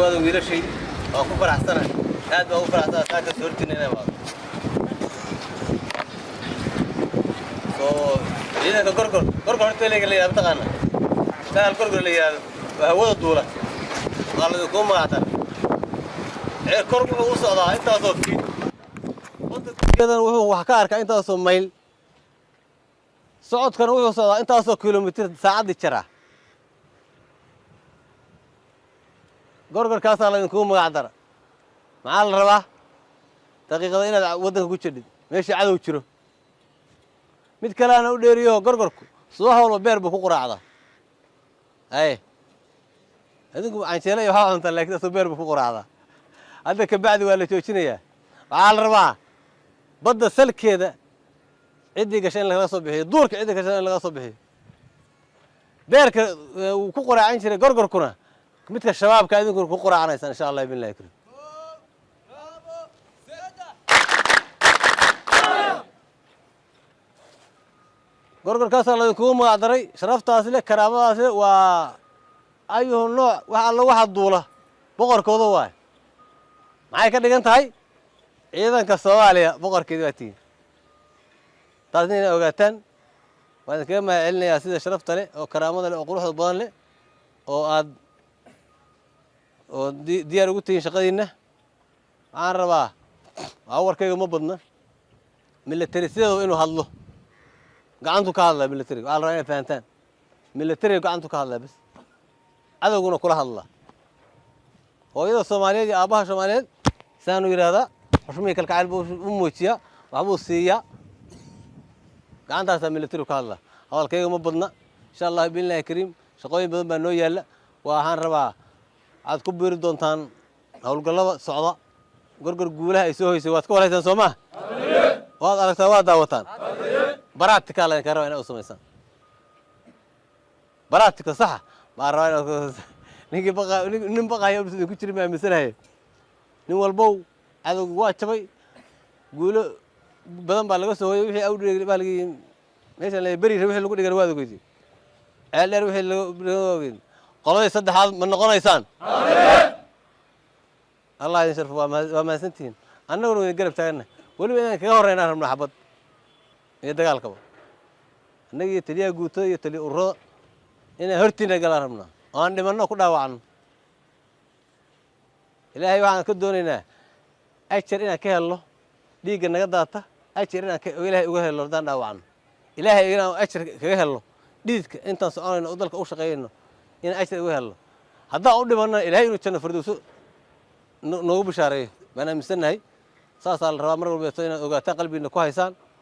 dhawaada wiilashaydi waan ku faraxsanahay aad baan ugu faraxsanahay saaka suurtina inay baado ciidanka gorgor horta la yiraahdo taqaana dagaal gorgor la yiraahdo waa hawada duula waa la ku magacdan kor wuxuu u socdaa intaasoo fiid waddankeedan wuxuu wax ka arkaa intaasoo mayl socodkana wuxuu socdaa intaasoo kiiloomitir saacadii jara gorgorkaasaa laydinkugu magac dara maxaa la rabaa daqiiqada inaad waddanka ku jedhid meeshii cadow jiro mid kaleana u dheeriyo gorgorku subax walba beer buu ku quraacdaa adinku cansheele iyo waxaa cuntaa laakiin asuu beer buu ku quraacdaa hadda kabacdi waa la joojinayaa waxaa la rabaa badda salkeeda ciddii gashay in lagala soo bixiyo duurka ciddii gashay in laga soo bixiyo beerka uu ku quraacan jiray gorgorkuna midka shabaabka adinku ku quraacanaysaan insha allah billahi karim gorgorkaasaa laydinkugu magac daray sharaftaas leh karaamadaas leh waa ayuhu nooc wax alla waxa duula boqorkooda waay maxay ka dhigan tahay ciidanka Soomaaliya boqorkeedii waa tiin taasina inay ogaataan waan idinkaga mahad celinayaa sida sharafta leh oo karaamada leh oo quruxda badan leh oo aad diyaar ugu tihiin shaqadiinna waxaan rabaa warkayga ma badna military sideedu inuu hadlo gacantu ka hadlaa military waxaa la rabaa inay fahantaan military gacantu ka hadlaa bas cadowguna kula hadlaa hooyada Soomaaliyeed iyo aabaha Soomaaliyeed saanu yiraahdaa xushmada kalgacayl buu u muujiyaa waxbuu siiyaa gacantaasaa military ka hadlaa hadalkayga ma badna insha allah billahi kariim shaqooyin badan baa noo yaalla waxaan rabaa aad ku biiri doontaan hawlgallada socda gorgor guulaha ay soo hoysay waad ka walaysaan soo maaha waad aragtaa waad daawataan baraatika la ka rabaa inaad u samaysaan baraatika saxa baa rabaa inaad nin baqayo ku jiri ma aaminsanahay nin walbow cadowgu waa jabay guulo badan baa laga soo hooyay wixii awdheeg baalgii meeshan la bari wixii lagu dhigan waad ogeeyay dheer wixii lagu ogeeyay qoladii saddexaad ma noqonaysaan allah idin sharfo waa mahadsantihiin annaguna way garab taagana weliba inaan kaga horreynaan rabno xabad iyo dagaalkaba annaga iyo taliyaha guutada iyo taliya ururada inaan hortiina galaan rabnaa oo aan dhimanno ku dhaawacno ilaahay waxaan ka doonaynaa ajar inaan ka helno dhiigga naga daata ajar inaan ilaahay uga helno haddaan dhaawacno ilaahay inaan ajar kaga helno dhiidka intaan soconayno oo dalka u shaqeeyayno inaan ajar uga helno haddaan u dhimanna ilaahay inuu janno firdowso noogu bishaareeyo baan aaminsannahay saasaa la rabaa mar walbeeto inaad ogaataan qalbiina ku haysaan